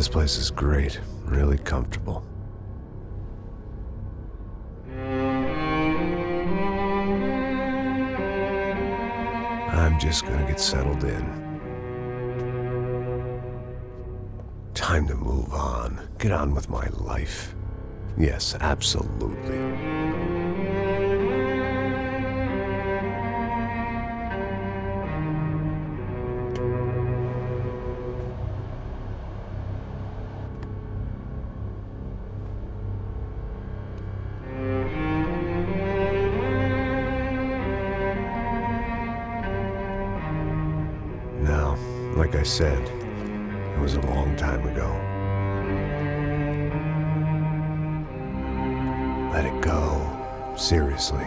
This place is great, really comfortable. I'm just gonna get settled in. Time to move on. Get on with my life. Yes, absolutely. Now, like I said, it was a long time ago. Let it go. Seriously.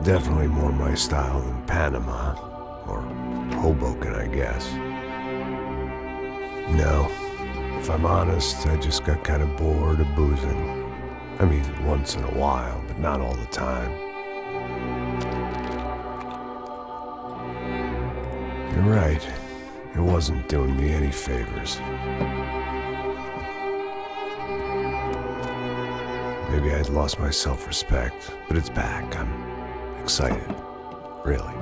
Definitely more my style than Panama, or Hoboken, I guess. No, if I'm honest, I just got kind of bored of boozing. I mean, once in a while, but not all the time. You're right, it wasn't doing me any favors. Maybe I'd lost my self-respect, but it's back. I'm excited, really.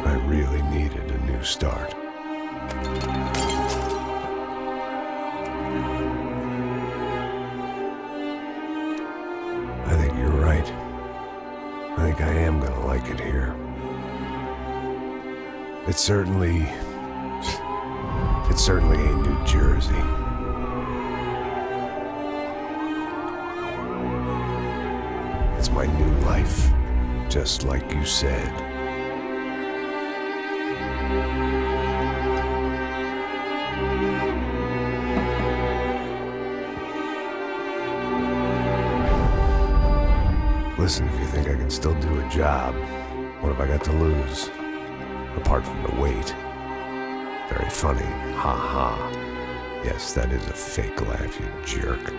I really needed a new start. I think you're right. I think I am gonna like it here. It's certainly ain't New Jersey. It's my new life. Just like you said. Listen, if you think I can still do a job, what have I got to lose? Apart from the weight. Very funny. Ha ha. Yes, that is a fake laugh, you jerk.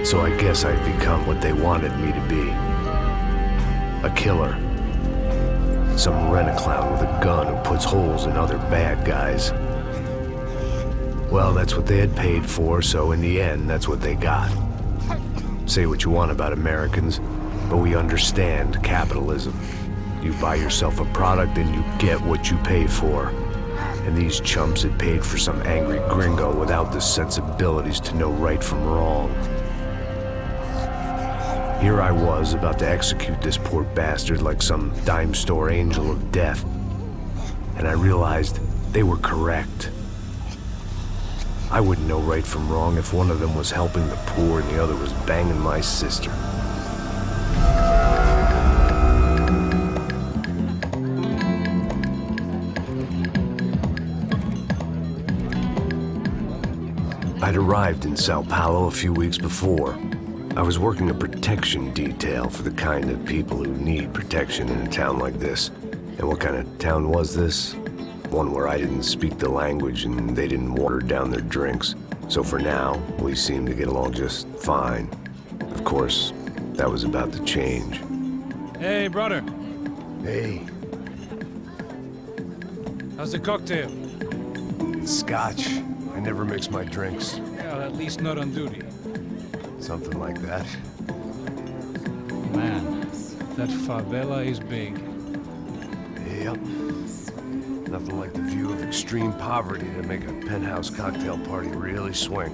So I guess I'd become what they wanted me to be. A killer. Some rent-a-clown with a gun who puts holes in other bad guys. Well, that's what they had paid for, so in the end, that's what they got. Say what you want about Americans, but we understand capitalism. You buy yourself a product and you get what you pay for. And these chumps had paid for some angry gringo without the sensibilities to know right from wrong. Here I was, about to execute this poor bastard like some dime store angel of death. And I realized they were correct. I wouldn't know right from wrong if one of them was helping the poor and the other was banging my sister. I'd arrived in Sao Paulo a few weeks before. I was working a protection detail for the kind of people who need protection in a town like this. And what kind of town was this? One where I didn't speak the language and they didn't water down their drinks. So for now, we seemed to get along just fine. Of course, that was about to change. Hey, brother. Hey. How's the cocktail? Scotch. I never mix my drinks. Well, at least not on duty. Something like that. Man, that favela is big. Yep. Nothing like the view of extreme poverty to make a penthouse cocktail party really swing.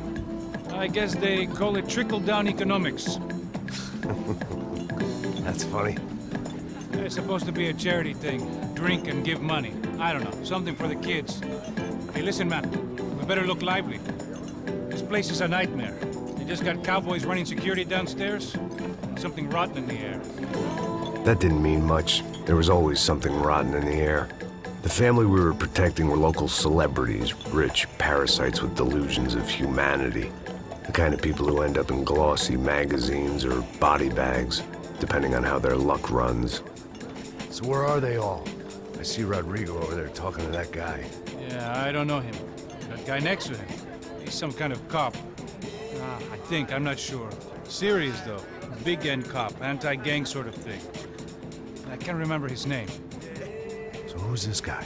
I guess they call it trickle-down economics. That's funny. It's supposed to be a charity thing. Drink and give money. I don't know, something for the kids. Hey, listen, man. We better look lively. This place is a nightmare. They just got cowboys running security downstairs. And something rotten in the air. That didn't mean much. There was always something rotten in the air. The family we were protecting were local celebrities, rich parasites with delusions of humanity. The kind of people who end up in glossy magazines or body bags, depending on how their luck runs. So where are they all? I see Rodrigo over there talking to that guy. Yeah, I don't know him. That guy next to him. He's some kind of cop. I think, I'm not sure. Serious, though. Big end cop, anti-gang sort of thing. I can't remember his name. So who's this guy?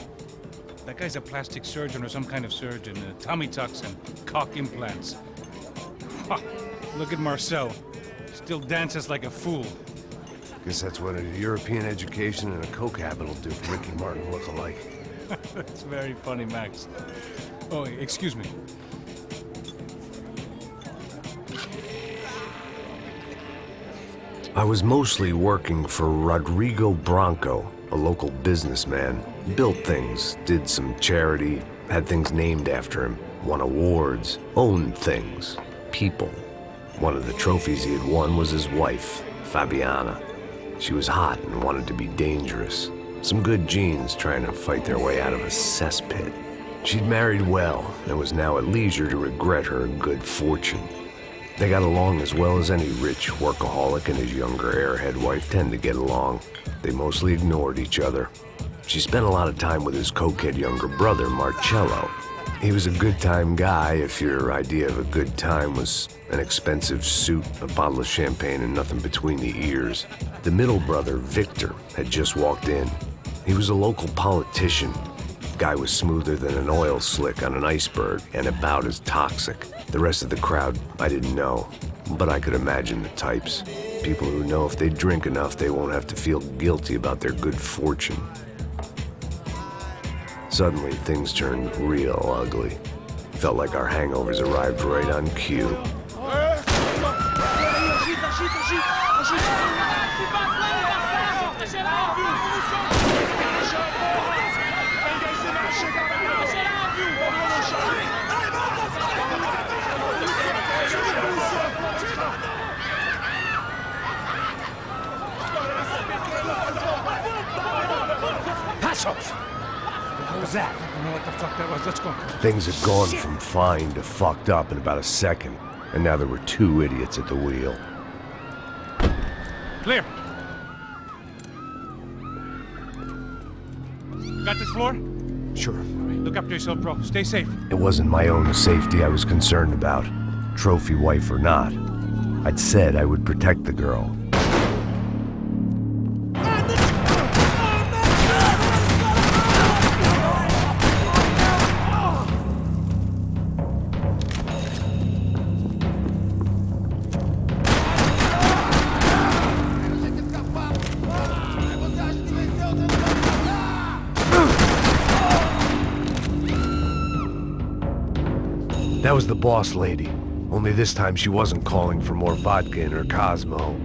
That guy's a plastic surgeon or some kind of surgeon. Tummy tucks and cock implants. Ha! Look at Marcel. Still dances like a fool. Guess that's what a European education and a coke habit will do for Ricky Martin look-alike. That's very funny, Max. Oh, excuse me. I was mostly working for Rodrigo Branco, a local businessman. Built things, did some charity, had things named after him, won awards, owned things, people. One of the trophies he had won was his wife, Fabiana. She was hot and wanted to be dangerous. Some good genes trying to fight their way out of a cesspit. She'd married well and was now at leisure to regret her good fortune. They got along as well as any rich workaholic and his younger airhead wife tend to get along. They mostly ignored each other. She spent a lot of time with his cokehead younger brother, Marcello. He was a good-time guy if your idea of a good time was an expensive suit, a bottle of champagne, and nothing between the ears. The middle brother, Victor, had just walked in. He was a local politician. Guy was smoother than an oil slick on an iceberg and about as toxic. The rest of the crowd, I didn't know, but I could imagine the types. People who know if they drink enough, they won't have to feel guilty about their good fortune. Suddenly, things turned real ugly. Felt like our hangovers arrived right on cue. What was that? I don't know what the fuck that was. Let's go. Things had gone from fine to fucked up in about a second, and now there were two idiots at the wheel. Clear. You got this floor? Sure. Look after yourself, bro. Stay safe. It wasn't my own safety I was concerned about, trophy wife or not. I'd said I would protect the girl. That was the boss lady, only this time she wasn't calling for more vodka in her Cosmo.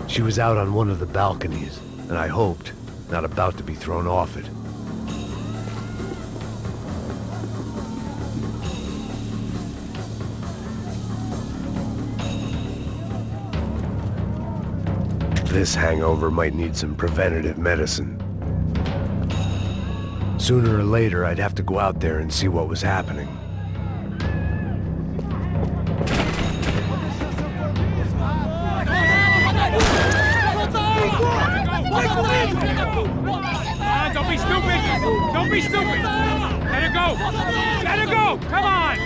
She was out on one of the balconies, and I hoped, not about to be thrown off it. This hangover might need some preventative medicine. Sooner or later, I'd have to go out there and see what was happening. Don't be stupid! Don't be stupid! Let her go! Let her go! Come on!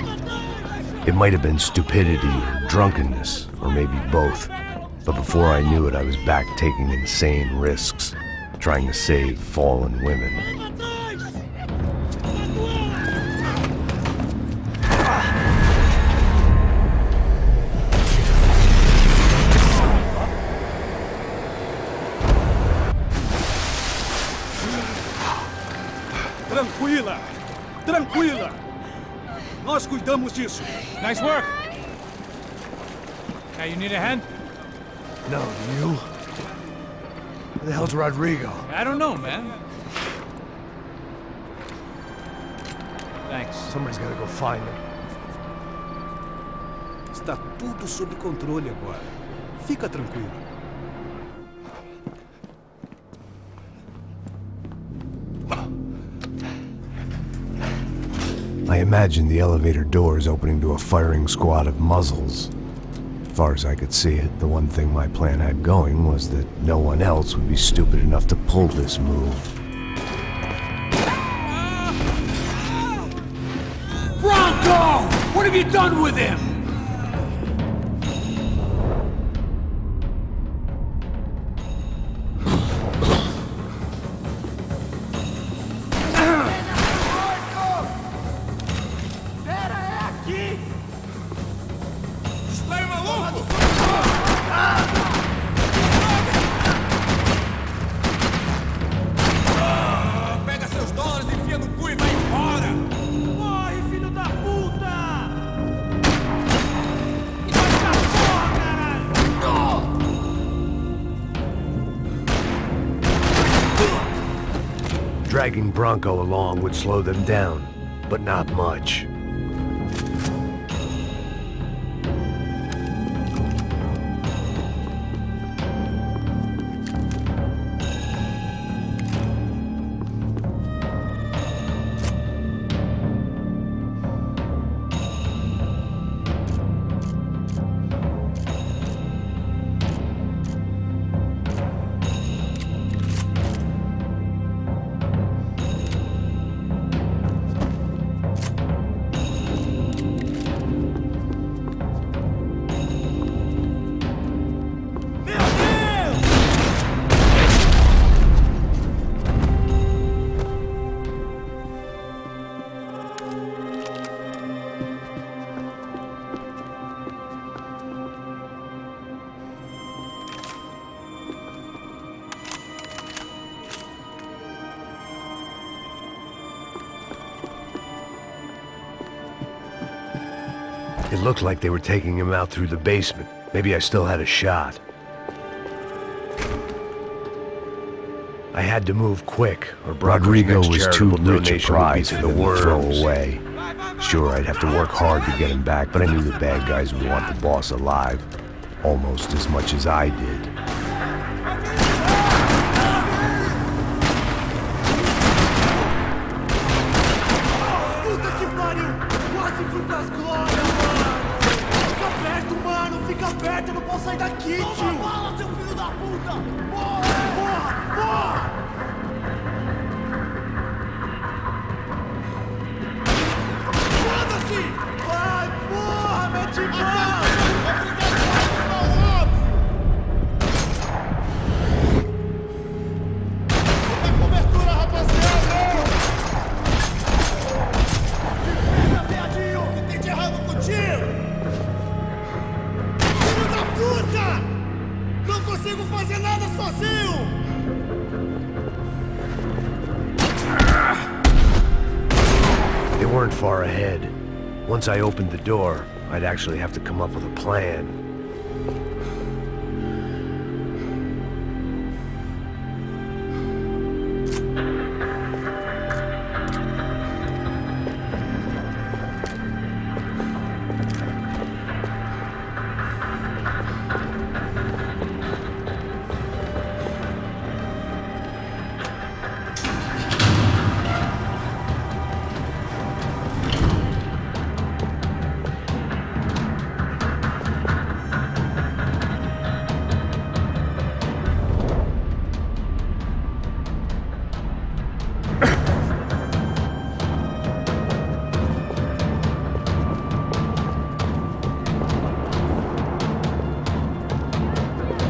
It might have been stupidity or drunkenness, or maybe both. But before I knew it, I was back taking insane risks, trying to save fallen women. Tranquila! Tranquila! Nós cuidamos disso. Nice work! Hey, you need a hand? No, you? Where the hell's Rodrigo? I don't know, man. Thanks. Somebody's gotta go find him. Está tudo sob controle agora. Fica tranquilo. I imagined the elevator doors opening to a firing squad of muzzles. As far as I could see it, the one thing my plan had going was that no one else would be stupid enough to pull this move. Bronco! What have you done with him? Dragging Bronco along would slow them down, but not much. It looked like they were taking him out through the basement. Maybe I still had a shot. I had to move quick, or Rodrigo was too rich a prize for them to throw away. Sure, I'd have to work hard to get him back, but I knew the bad guys would want the boss alive, almost as much as I did. They weren't far ahead. Once I opened the door, I'd actually have to come up with a plan.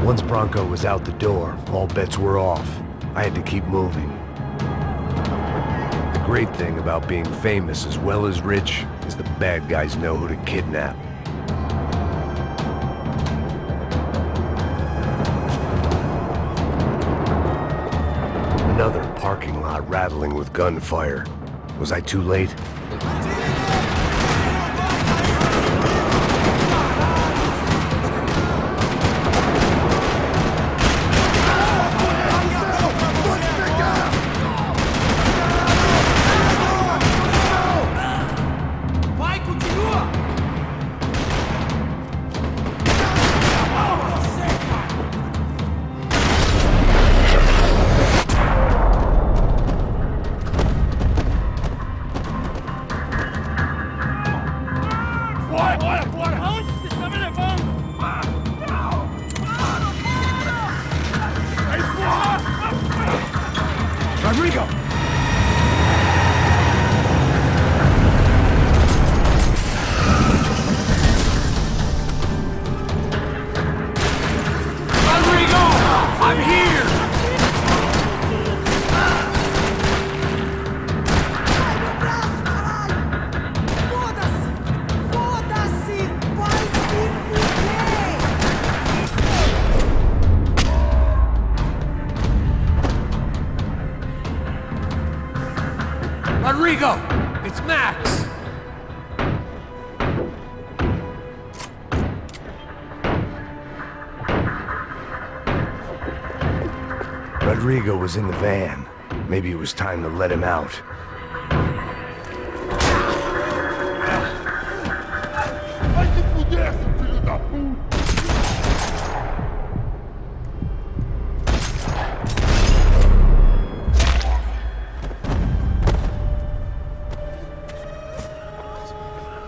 Once Bronco was out the door, all bets were off. I had to keep moving. The great thing about being famous as well as rich is the bad guys know who to kidnap. Another parking lot rattling with gunfire. Was I too late? Rodrigo! Rodrigo! I'm here! Rodrigo! It's Max! Rodrigo was in the van. Maybe it was time to let him out. Vai se fuder, filho da puta!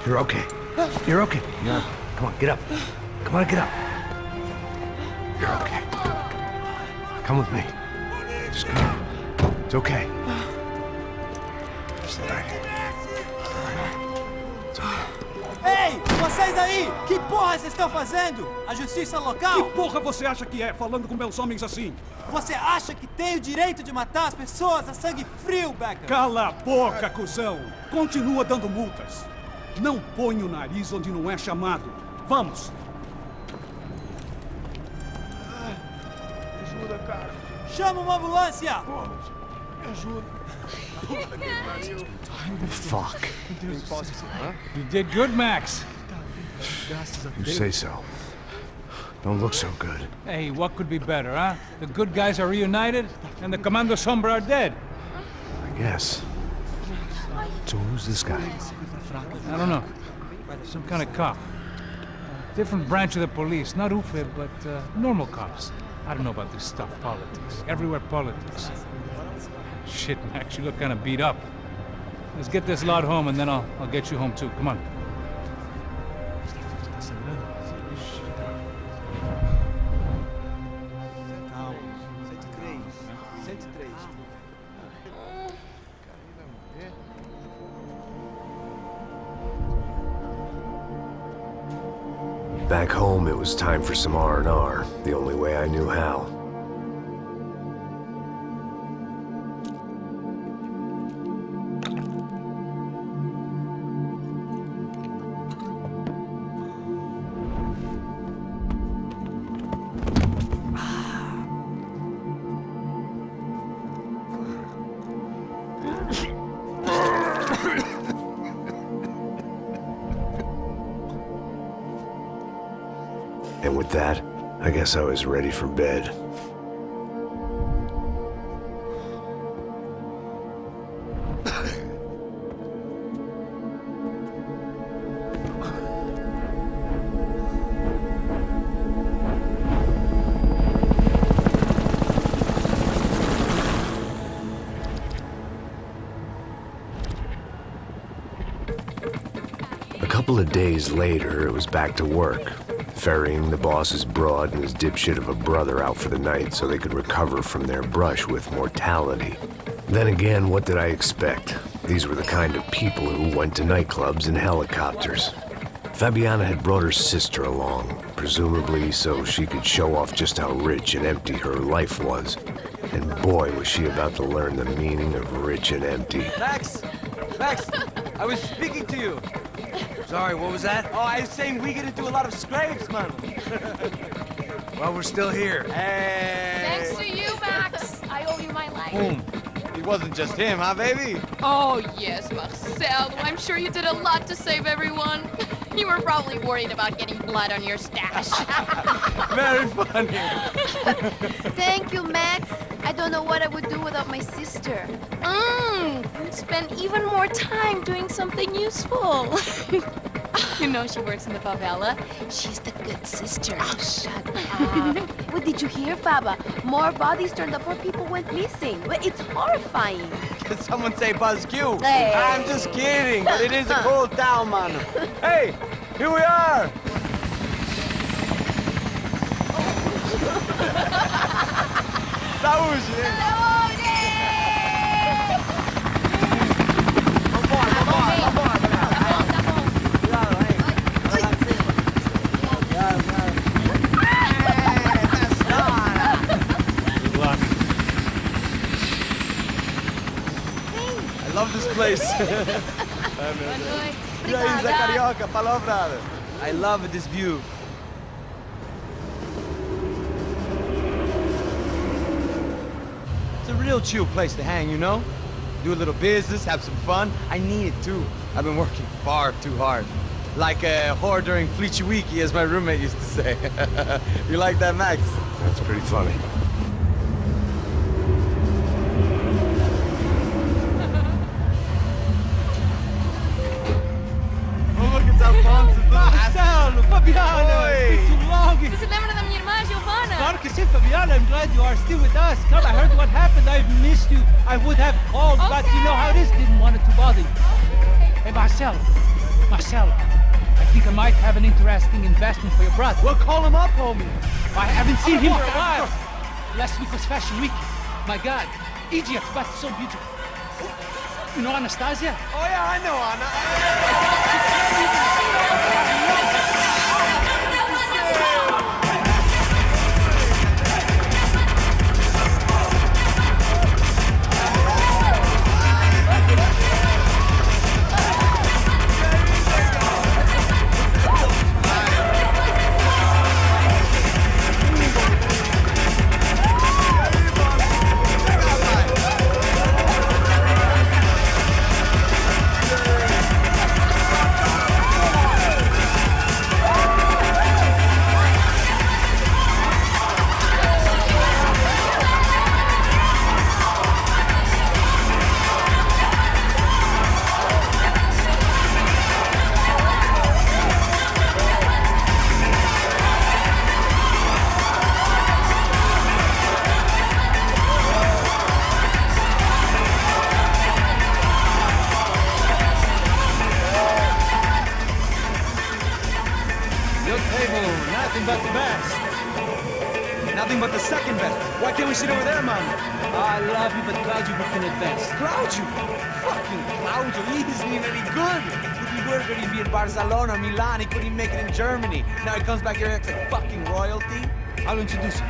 You're okay. You're okay. Yeah. Come on, get up. Come on, get up. You're okay. Come with me. Just come on. It's okay. Just lie. It's okay. Ei, vocês aí! Que porra vocês estão fazendo? A justiça local? Que porra você acha que é, falando com meus homens assim? Você acha que tem o direito de matar as pessoas a sangue frio, Becker? Cala a boca, cuzão! Continua dando multas. Não põe o nariz onde não é chamado. Vamos! Me ajuda, cara. Chama uma ambulância! Porra, me ajuda. Fuck. You did good, Max. You say so. Don't look so good. Hey, what could be better, huh? The good guys are reunited, and the Commando Sombra are dead. I guess. So who's this guy? I don't know. Some kind of cop. Different branch of the police. Not UFE, but normal cops. I don't know about this stuff, politics. Everywhere politics. Shit, Max, you look kind of beat up. Let's get this lot home, and then I'll get you home too. Come on. Back home, it was time for some R&R, the only way I knew how. And with that, I guess I was ready for bed. A couple of days later, it was back to work. Ferrying the boss's broad and his dipshit of a brother out for the night so they could recover from their brush with mortality. Then again, what did I expect? These were the kind of people who went to nightclubs in helicopters. Fabiana had brought her sister along, presumably so she could show off just how rich and empty her life was. And boy, was she about to learn the meaning of rich and empty. Max! Max! I was speaking to you. Sorry, what was that? Oh, I was saying we get into a lot of scrapes, man. Well, we're still here. Hey! Thanks to you, Max. I owe you my life. Boom. It wasn't just him, huh, baby? Oh, yes, Marcel. I'm sure you did a lot to save everyone. You were probably worried about getting blood on your stash. Very funny. Thank you, Max. I don't know what I would do without my sister. Spend even more time doing something useful. You know she works in the favela. She's the good sister. Oh, shut up. What did you hear, Faba? More bodies turned up where people went missing. It's horrifying. Did someone say Buzz Q? Hey. I'm just kidding, but it is a cool town, man. Hey, here we are. Saúde! I love this place. Carioca, palavra. I love this view. It's a real chill place to hang, you know? Do a little business, have some fun. I need it too. I've been working far too hard. Like a whore during Fleechy Weeky, as my roommate used to say. You like that, Max? That's pretty funny. Marcelo, Fabiana, it's been too long. Você se lembra da minha irmã, Giovanna? Claro que sim, Fabiana. I'm glad you are still with us. Come, I heard what happened. I've missed you. I would have called, but you know how it is. Didn't want it to bother you. Hey, Marcelo. Marcelo, I think I might have an interesting investment for your brother. Well, call him up, homie. I haven't seen him for a while. Last week was Fashion Week. My God, Egypt, but so beautiful. You know Anastasia? Oh, yeah, I know Anna. Nothing but the best. Nothing but the second best. Why can't we sit over there, man? I love you, but Claudio booked in advance. Claudio? Fucking Claudio, he isn't even any good. If he were going to be in Barcelona or Milan, he couldn't make it in Germany. Now he comes back here and acts like fucking royalty. I'll introduce you.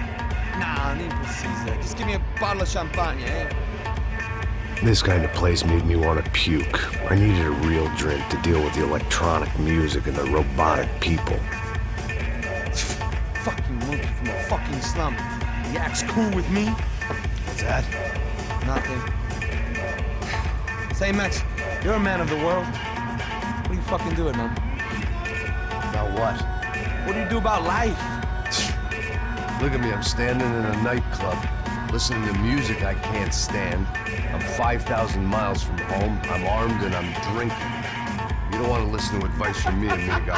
Nah, nem precisa. Just give me a bottle of champagne, eh? This kind of place made me want to puke. I needed a real drink to deal with the electronic music and the robotic people. Fucking monkey from a fucking slum. He acts cool with me. What's that? Nothing. Say, Max, you're a man of the world. What are you fucking doing, man? About what? What do you do about life? Look at me, I'm standing in a nightclub, listening to music I can't stand. I'm 5,000 miles from home, I'm armed, and I'm drinking. You don't want to listen to advice from me, amigo.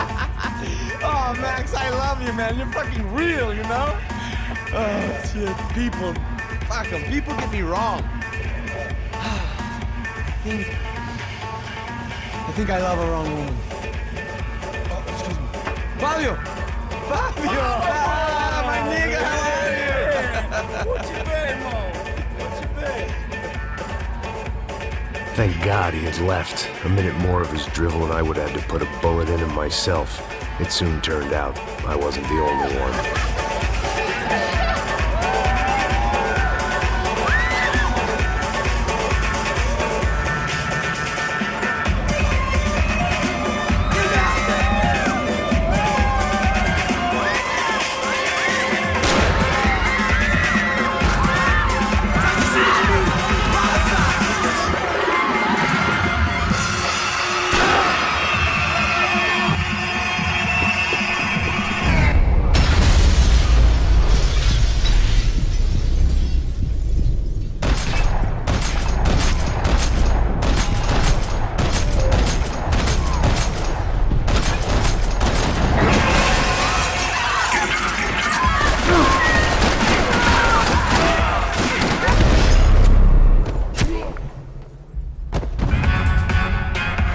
Oh, Max, I love you, man. You're fucking real, you know? Oh, shit. People. Fuck them. People get me wrong. I think I love a wrong woman. Oh, excuse me. Fabio! Fabio! Ah, my nigga, how are you? What you been, Mo? What you been? Thank God he had left. A minute more of his drivel and I would have had to put a bullet in him myself. It soon turned out I wasn't the only one.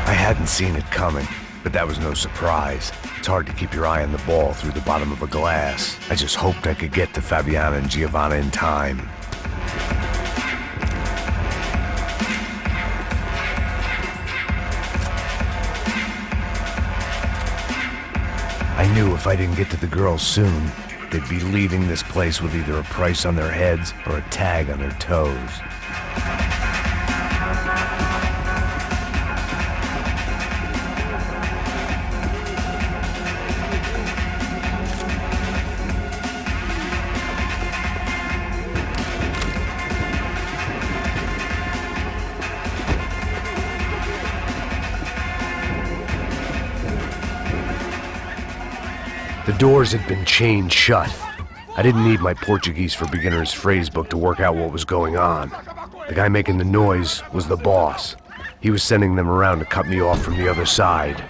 I hadn't seen it coming, but that was no surprise. It's hard to keep your eye on the ball through the bottom of a glass. I just hoped I could get to Fabiana and Giovanna in time. I knew if I didn't get to the girls soon, they'd be leaving this place with either a price on their heads or a tag on their toes. The doors had been chained shut. I didn't need my Portuguese for Beginners phrase book to work out what was going on. The guy making the noise was the boss. He was sending them around to cut me off from the other side.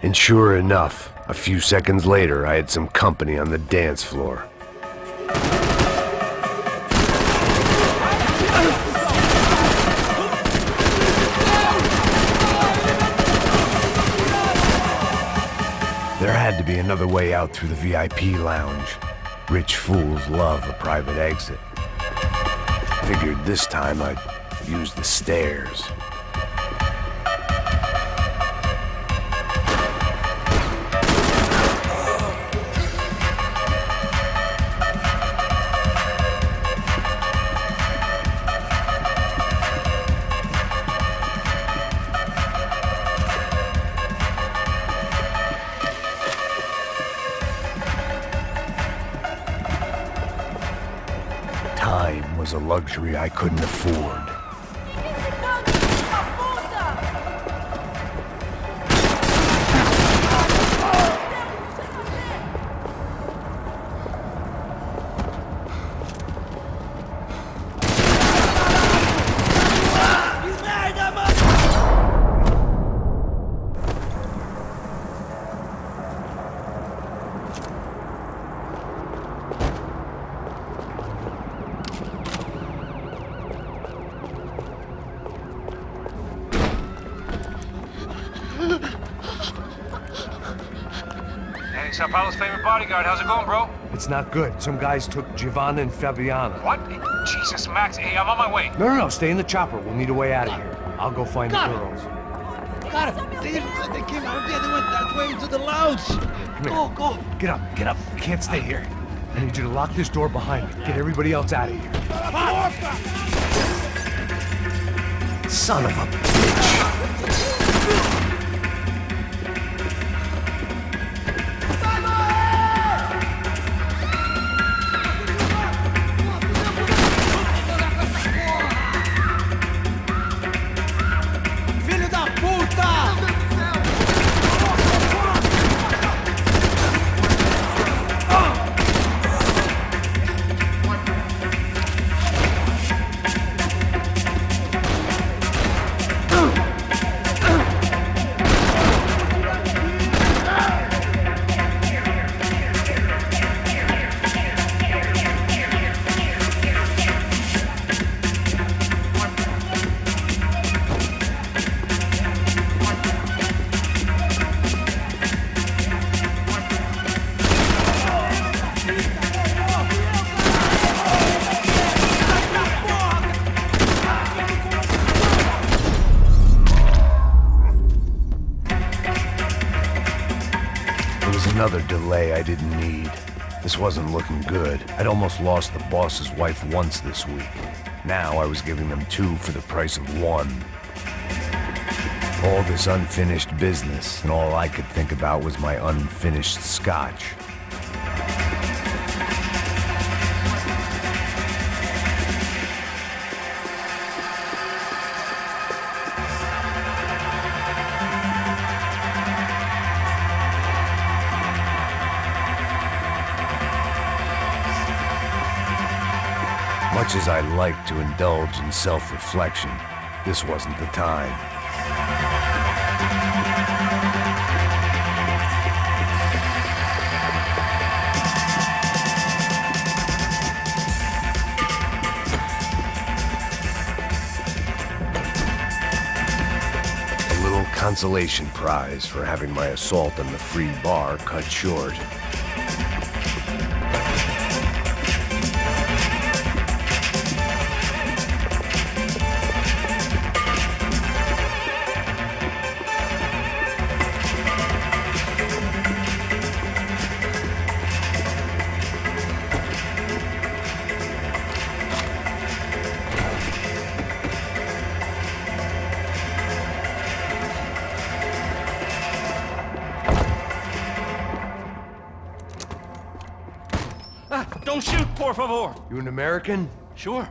And sure enough, a few seconds later, I had some company on the dance floor. There had to be another way out through the VIP lounge. Rich fools love a private exit. Figured this time I'd use the stairs. Time was a luxury I couldn't afford. Sao Paulo's favorite bodyguard. How's it going, bro? It's not good. Some guys took Giovanna and Fabiana. What? Jesus, Max. Hey, I'm on my way. No, stay in the chopper. We'll need a way out of here. I'll go find the girls. Got it. They came out of there. They went that way into the lounge. Come here. Go. Get up. You can't stay here. I need you to lock this door behind me. Get everybody else out of here. Son of a bitch. Another delay I didn't need. This wasn't looking good. I'd almost lost the boss's wife once this week. Now I was giving them 2 for the price of 1. All this unfinished business, and all I could think about was my unfinished scotch. Much as I like to indulge in self-reflection, this wasn't the time. A little consolation prize for having my assault on the free bar cut short. Don't shoot, por favor. You an American? Sure.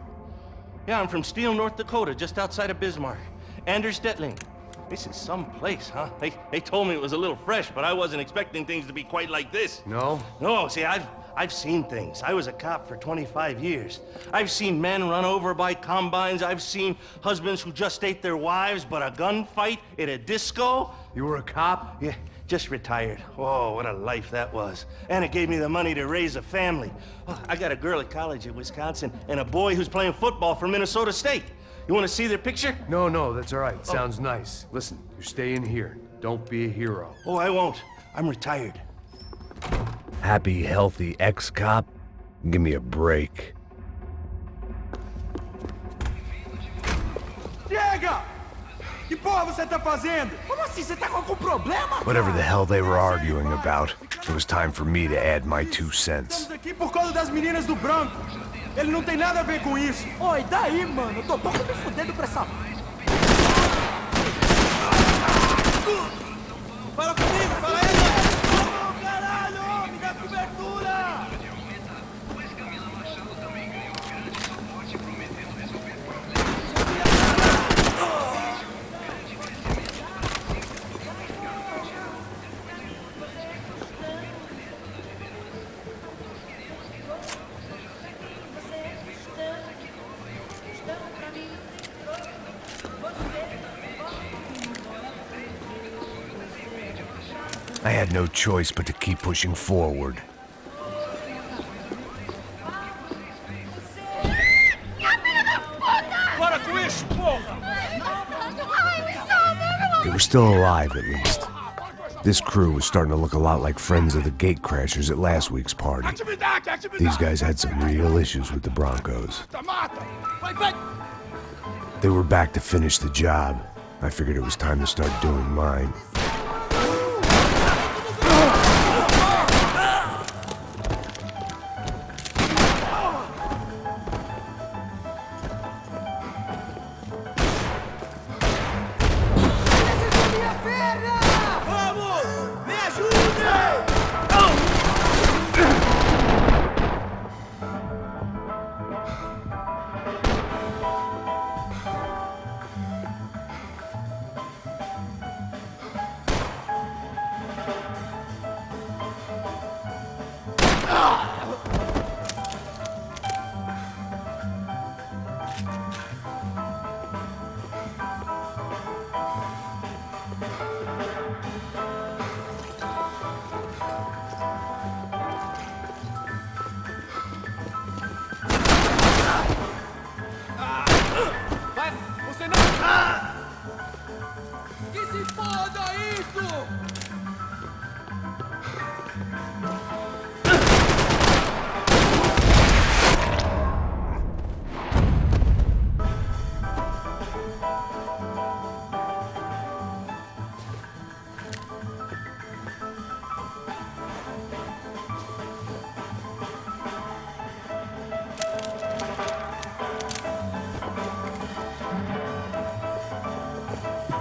Yeah, I'm from Steele, North Dakota, just outside of Bismarck. Anders Detling. This is some place, huh? They told me it was a little fresh, but I wasn't expecting things to be quite like this. No? No, see, I've seen things. I was a cop for 25 years. I've seen men run over by combines. I've seen husbands who just ate their wives, but a gunfight at a disco. You were a cop? Yeah, just retired. Oh, what a life that was. And it gave me the money to raise a family. Oh, I got a girl at college at Wisconsin and a boy who's playing football for Minnesota State. You want to see their picture? No, that's all right. Sounds nice. Listen, you're staying here. Don't be a hero. Oh, I won't. I'm retired. Happy, healthy ex-cop? Give me a break. Chega! Que porra você tá fazendo? Como assim? Você tá com algum problema? Whatever the hell they were arguing about, it was time for me to add my 2 cents. Estamos aqui por causa das meninas do branco. Ele não tem nada a ver com isso. Oi, daí, mano? Eu tô pouco me fudendo pra essa... Fala comigo, fala aí! Ô, caralho! Me dá cobertura! I had no choice but to keep pushing forward. Para com isso, porra! They were still alive, at least. This crew was starting to look a lot like friends of the gatecrashers at last week's party. These guys had some real issues with the Broncos. They were back to finish the job. I figured it was time to start doing mine.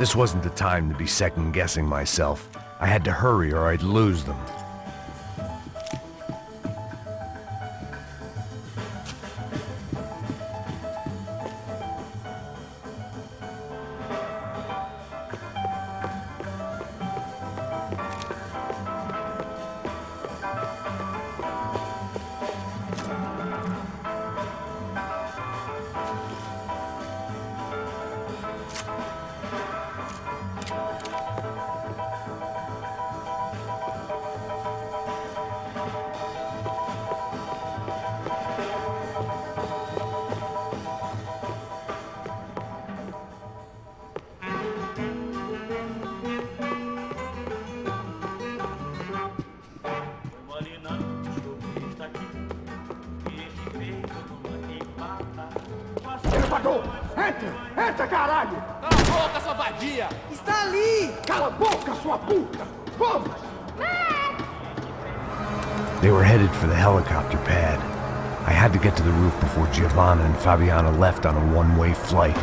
This wasn't the time to be second-guessing myself. I had to hurry or I'd lose them. Entra, caralho! Cala a boca, sua vadia! Está ali! Cala a boca, sua puta! Vamos! They were headed for the helicopter pad. I had to get to the roof before Giovanna and Fabiana left on a one-way flight.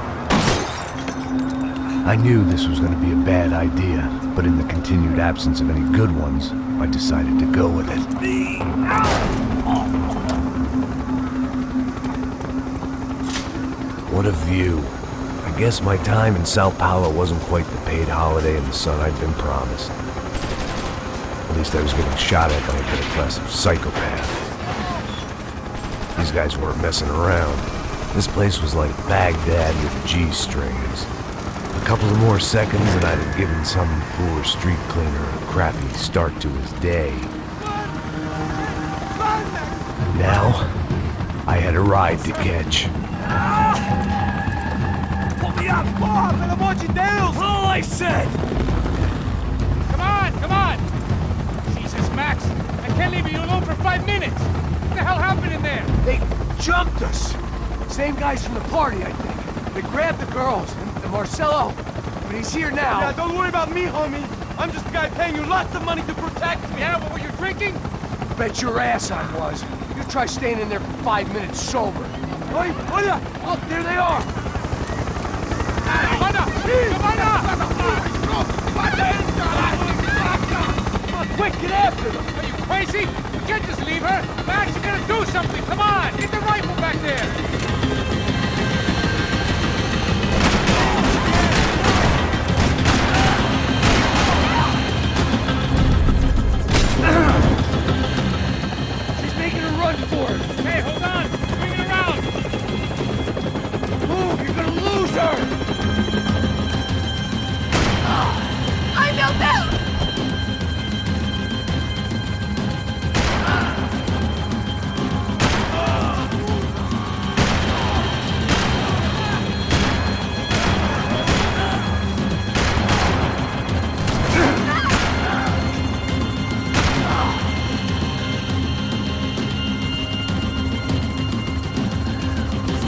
I knew this was going to be a bad idea, but in the continued absence of any good ones, I decided to go with it. What a view. I guess my time in Sao Paulo wasn't quite the paid holiday in the sun I'd been promised. At least I was getting shot at by a middle-class psychopath. These guys weren't messing around. This place was like Baghdad with G-strings. A couple of more seconds and I'd have given some poor street cleaner a crappy start to his day. Now, I had a ride to catch. Pull me up! Porra, pelo amor de Deus! All I said! Come on, come on! Jesus, Max, I can't leave you alone for 5 minutes! What the hell happened in there? They jumped us! Same guys from the party, I think. They grabbed the girls, and Marcelo, but he's here now. Yeah, don't worry about me, homie. I'm just a guy paying you lots of money to protect me. Yeah, what were you drinking? Bet your ass I was. You try staying in there for 5 minutes sober. Oi, hola! Look, there they are! Quick, get after them! Are you crazy? You can't just leave her! Max, you gotta do something! Come on! Get the rifle back there! She's making a run for it! Hey, hold on! Bring it around! Move! You're gonna lose her! Ai, meu Deus!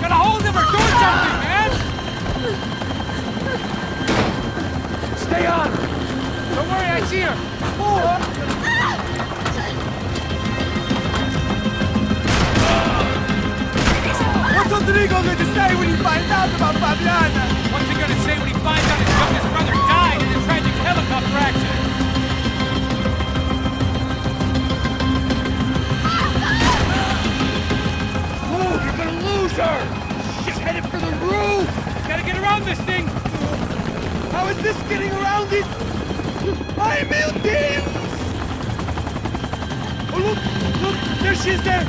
Get a hold of her! Do something, man! Stay on her! Don't worry, I see her! What's Rodrigo going to say when he finds out about Fabiana? What's he gonna say when he finds out his youngest brother died in a tragic helicopter accident? Move! You're gonna lose her! She's headed for the roof! Gotta get around this thing! How is this getting around it? Ai, meu Deus! Oh, look! There she is there!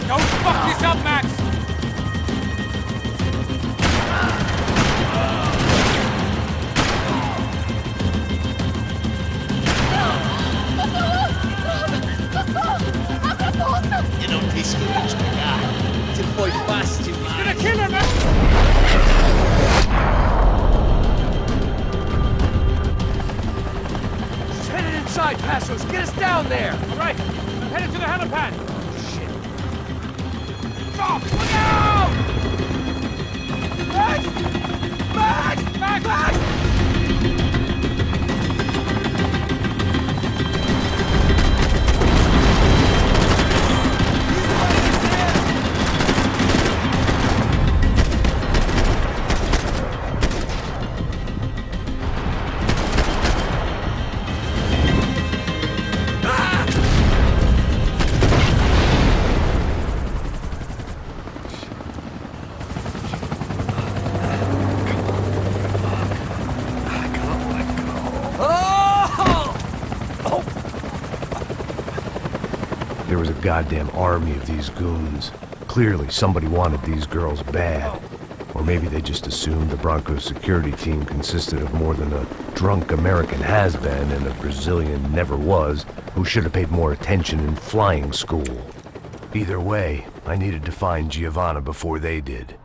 Don't fuck this up, Max! Eu não disse que eu ia te pegar. Você foi fácil demais. He's gonna kill her, man! She's headed inside, Passos! Get us down there! All right, I'm headed to the helipad. Shit! Stop! Look out! Max! Max! Max! Max! there was a goddamn army of these goons. Clearly, somebody wanted these girls bad. Or maybe they just assumed the Broncos security team consisted of more than a drunk American has-been and a Brazilian never-was who should have paid more attention in flying school. Either way, I needed to find Giovanna before they did.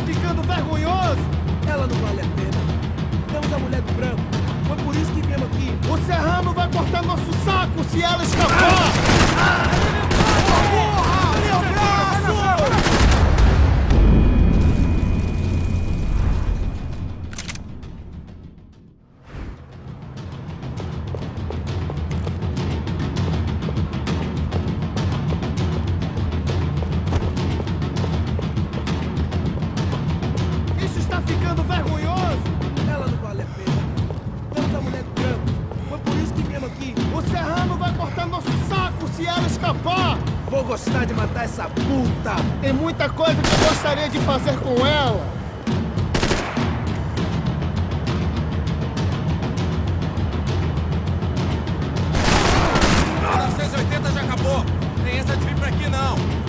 Ficando vergonhoso! Ela não vale a pena. Temos a mulher do branco. Foi por isso que viemos aqui. O Serrano vai cortar nosso saco se ela escapar! Porra! Meu braço! Ficando vergonhoso! Ela não vale a pena. Temos a mulher do branco. Foi por isso que viemos aqui. O Serrano vai cortar nosso saco se ela escapar! Vou gostar de matar essa puta! Tem muita coisa que eu gostaria de fazer com ela! A 980 já acabou! Tem essa de vir pra aqui não!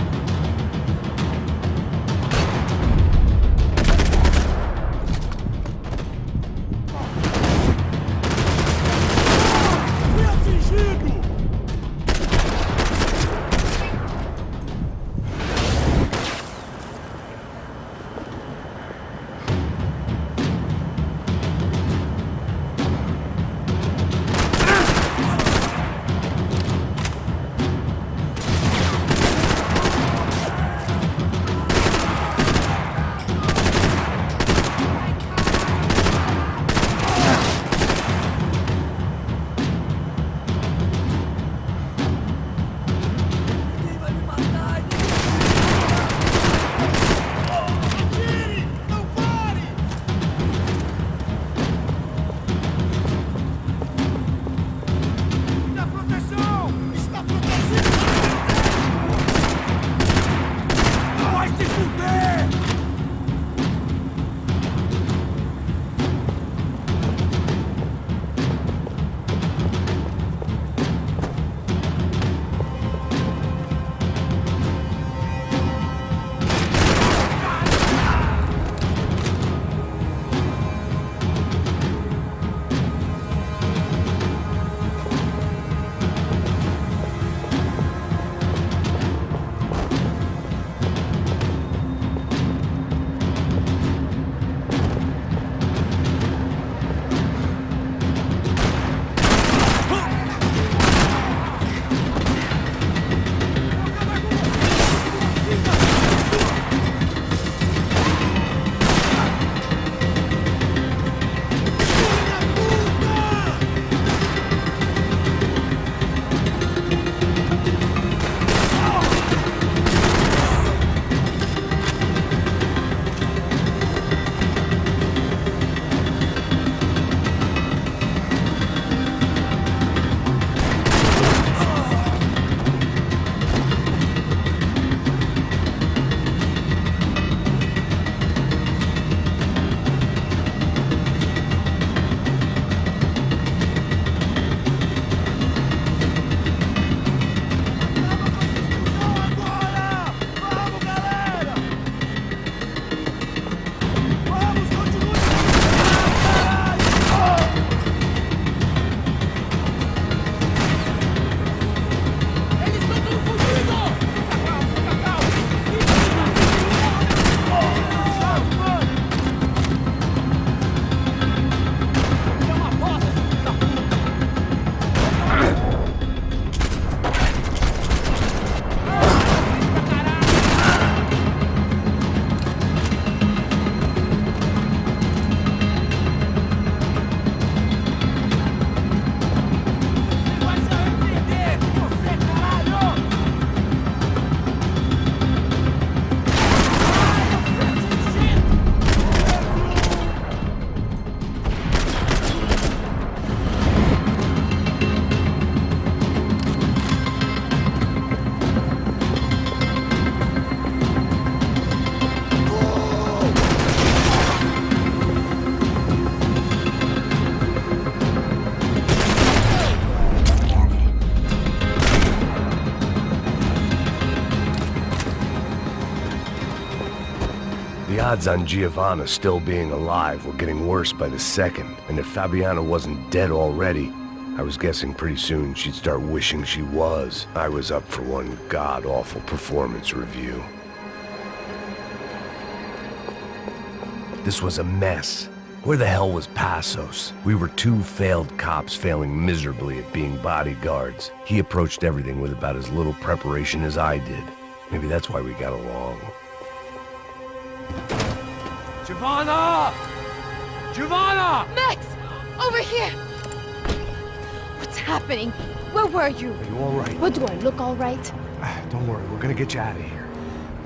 The odds on Giovanna still being alive were getting worse by the second, and if Fabiana wasn't dead already, I was guessing pretty soon she'd start wishing she was. I was up for one god-awful performance review. This was a mess. Where the hell was Passos? We were two failed cops failing miserably at being bodyguards. He approached everything with about as little preparation as I did. Maybe that's why we got along. Giovanna! Giovanna! Max! Over here! What's happening? Where were you? Are you all right? What, do I look all right? Don't worry, we're gonna get you out of here.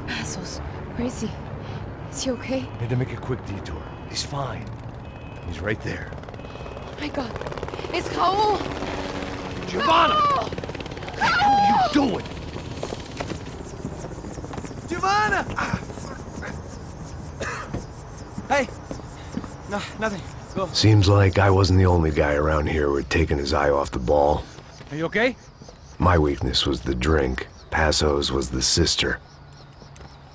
Passos, where is he? Is he okay? Had to make a quick detour. He's fine. He's right there. Oh my God. It's Raul! Giovanna! Raul! What the hell are you doing? Giovanna! Hey! No, nothing. Go. Seems like I wasn't the only guy around here who had taken his eye off the ball. Are you okay? My weakness was the drink. Passos was the sister.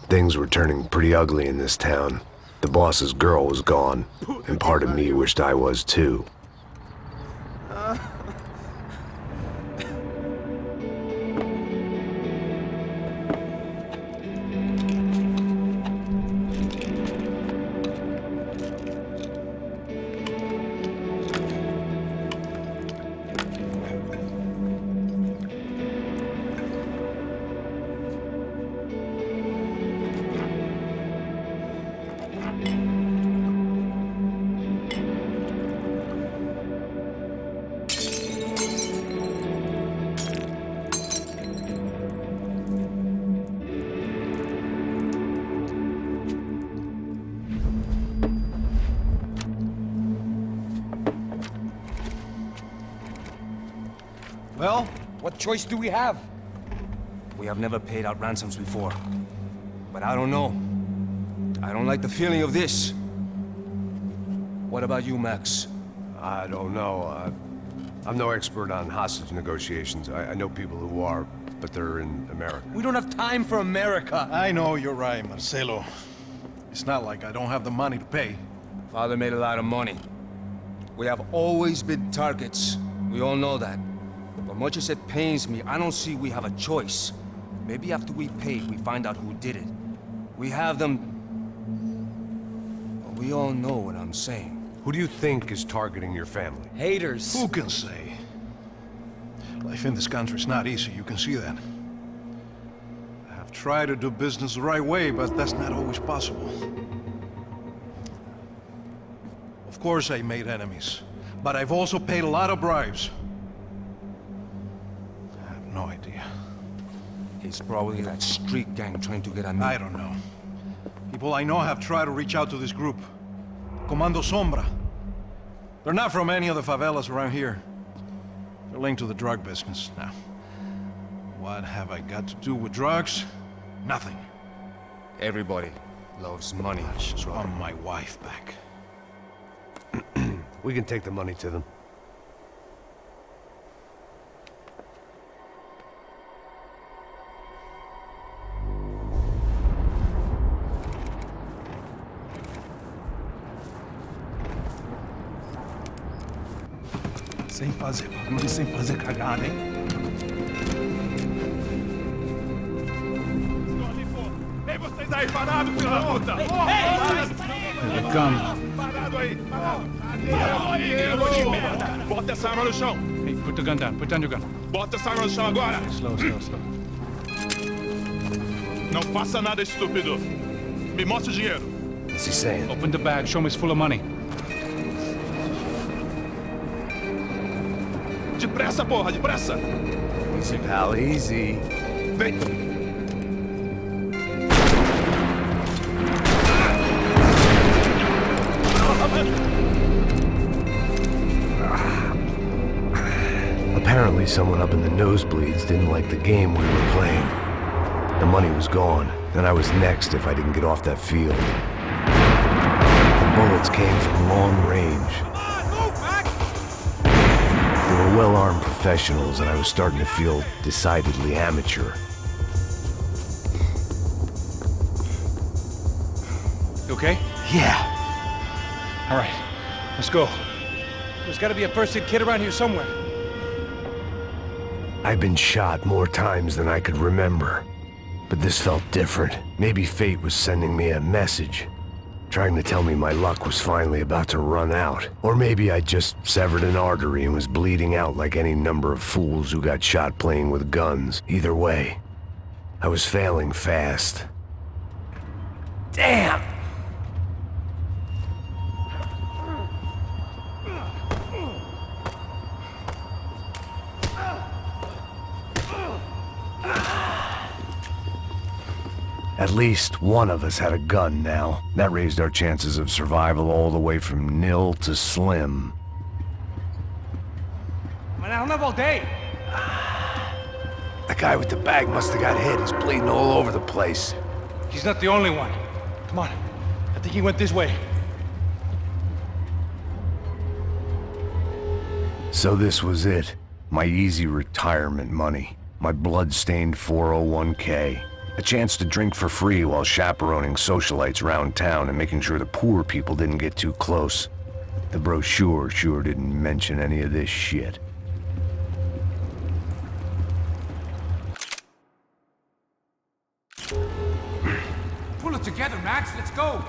Things were turning pretty ugly in this town. The boss's girl was gone, and part of me wished I was too. Well, what choice do we have? We have never paid out ransoms before. But I don't know. I don't like the feeling of this. What about you, Max? I don't know. I'm no expert on hostage negotiations. I know people who are, but they're in America. We don't have time for America. I know you're right, Marcelo. It's not like I don't have the money to pay. Father made a lot of money. We have always been targets. We all know that. But much as it pains me, I don't see we have a choice. Maybe after we pay, we find out who did it. We have them... Well, we all know what I'm saying. Who do you think is targeting your family? Haters. Who can say? Life in this country is not easy, you can see that. I have tried to do business the right way, but that's not always possible. Of course I made enemies, but I've also paid a lot of bribes. I have no idea. It's probably that street gang trying to get at me. I don't know. People I know have tried to reach out to this group. Comando Sombra. They're not from any of the favelas around here. They're linked to the drug business. Now, what have I got to do with drugs? Nothing. Everybody loves money. I just want my wife back. We can take the money to them. Sem fazer barulho, sem fazer cagada, hein? Ei, vocês aí parados, filho da puta! They're coming. Parado aí! Bota essa arma no chão! Hey, put the gun down. Put down your gun. Bota essa arma no chão agora! Slow, slow, slow. Não faça nada, estúpido! Me mostre o dinheiro! What's he saying? Open the bag. Show me it's full of money. Depressa, porra, depressa! Easy, pal, easy. Vem! Apparently someone up in the nosebleeds didn't like the game we were playing. The money was gone, and I was next if I didn't get off that field. The bullets came from long range. They were well-armed professionals, and I was starting to feel decidedly amateur. You okay? Yeah. All right, let's go. There's gotta be a first-aid kit around here somewhere. I've been shot more times than I could remember. But this felt different. Maybe fate was sending me a message, trying to tell me my luck was finally about to run out. Or maybe I just severed an artery and was bleeding out like any number of fools who got shot playing with guns. Either way, I was failing fast. Damn! At least one of us had a gun now. That raised our chances of survival all the way from nil to slim. Man, I don't have all day. The guy with the bag must have got hit. He's bleeding all over the place. He's not the only one. Come on. I think he went this way. So this was it. My easy retirement money. My blood-stained 401k. A chance to drink for free while chaperoning socialites around town and making sure the poor people didn't get too close. The brochure sure didn't mention any of this shit. Pull it together, Max. Let's go.